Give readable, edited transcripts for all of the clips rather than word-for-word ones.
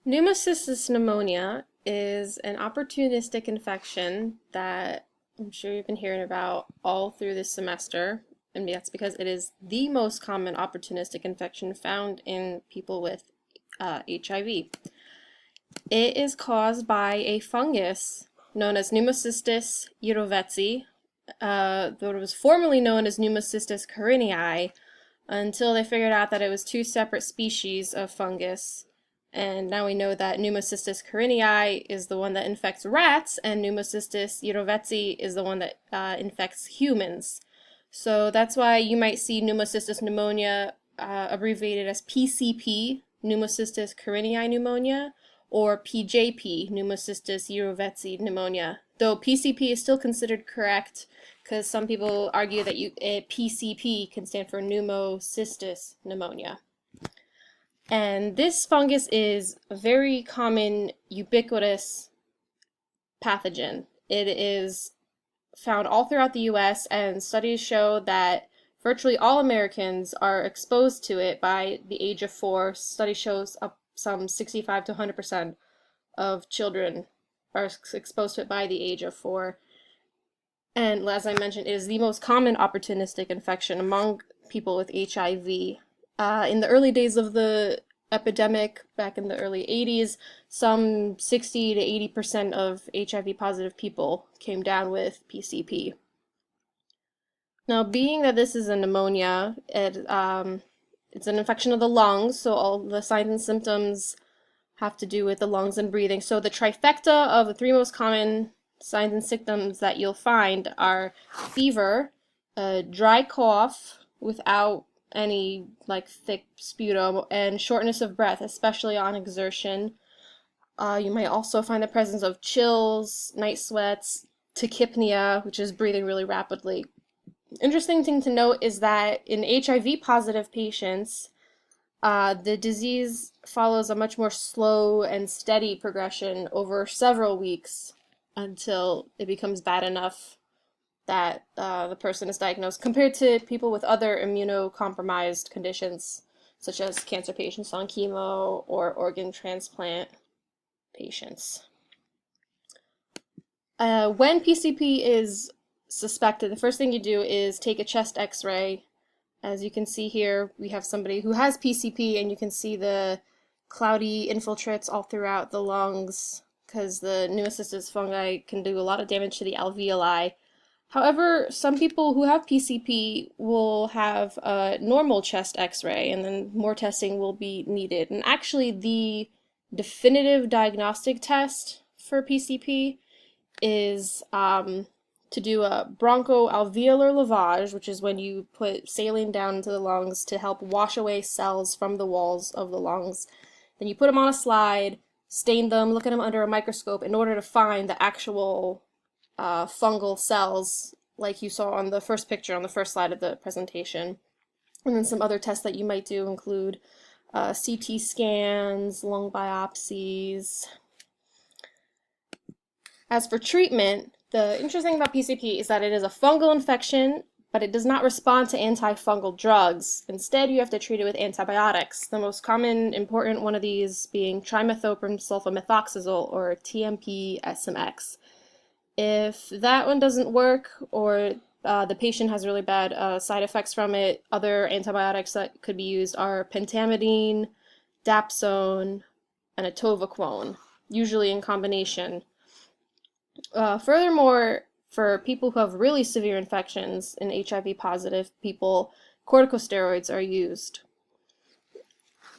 Pneumocystis pneumonia is an opportunistic infection that I'm sure you've been hearing about all through this semester, and that's because it is the most common opportunistic infection found in people with HIV. It is caused by a fungus known as Pneumocystis jirovecii, though it was formerly known as Pneumocystis carinii, until they figured out that it was two separate species of fungus. And now we know that Pneumocystis carinii is the one that infects rats, and Pneumocystis jirovecii is the one that infects humans. So that's why you might see Pneumocystis pneumonia abbreviated as PCP, Pneumocystis carinii pneumonia, or PJP, Pneumocystis jirovecii pneumonia. Though PCP is still considered correct, because some people argue that PCP can stand for Pneumocystis pneumonia. And this fungus is a very common, ubiquitous pathogen. It is found all throughout the US, and studies show that virtually all Americans are exposed to it by the age of 4. Study shows up some 65 to 100% of children are exposed to it by the age of 4. And as I mentioned, it is the most common opportunistic infection among people with HIV. In the early days of the epidemic, back in the early 80s, some 60 to 80% of HIV positive people came down with PCP. Now, being that this is a pneumonia, it's an infection of the lungs, so all the signs and symptoms have to do with the lungs and breathing. So the trifecta of the 3 most common signs and symptoms that you'll find are fever, dry cough without any thick sputum, and shortness of breath, especially on exertion. You might also find the presence of chills, night sweats, tachypnea, which is breathing really rapidly. Interesting thing to note is that in HIV positive patients, the disease follows a much more slow and steady progression over several weeks until it becomes bad enough that the person is diagnosed, compared to people with other immunocompromised conditions, such as cancer patients on chemo or organ transplant patients. When PCP is suspected, the first thing you do is take a chest x-ray. As you can see here, we have somebody who has PCP, and you can see the cloudy infiltrates all throughout the lungs, because the pneumocystis fungi can do a lot of damage to the alveoli. However, some people who have PCP will have a normal chest x-ray, and then more testing will be needed. And actually, the definitive diagnostic test for PCP is to do a bronchoalveolar lavage, which is when you put saline down into the lungs to help wash away cells from the walls of the lungs. Then you put them on a slide, stain them, look at them under a microscope in order to find the actual fungal cells, like you saw on the first picture on the first slide of the presentation. And then some other tests that you might do include CT scans, lung biopsies. As for treatment, the interesting thing about PCP is that it is a fungal infection, but it does not respond to antifungal drugs. Instead, you have to treat it with antibiotics. The most common important one of these being trimethoprim sulfamethoxazole, or TMP-SMX. If that one doesn't work, or the patient has really bad side effects from it, other antibiotics that could be used are pentamidine, dapsone, and atovaquone, usually in combination. Furthermore, for people who have really severe infections in HIV positive people, corticosteroids are used.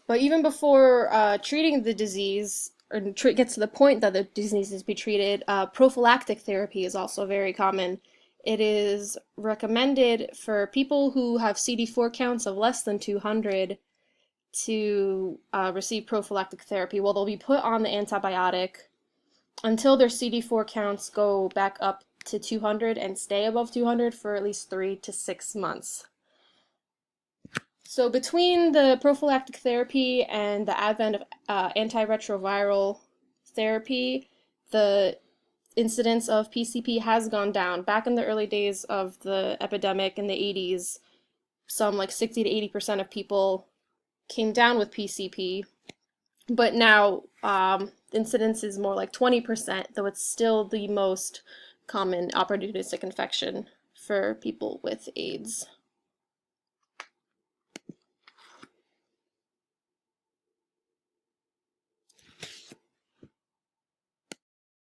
But even before treating the disease, or gets to the point that the disease needs to be treated, prophylactic therapy is also very common. It is recommended for people who have CD4 counts of less than 200 to receive prophylactic therapy. Well, they'll be put on the antibiotic until their CD4 counts go back up to 200 and stay above 200 for at least 3 to 6 months. So between the prophylactic therapy and the advent of antiretroviral therapy, the incidence of PCP has gone down. Back in the early days of the epidemic in the 80s, some 60 to 80% of people came down with PCP. But now incidence is more like 20%, though it's still the most common opportunistic infection for people with AIDS.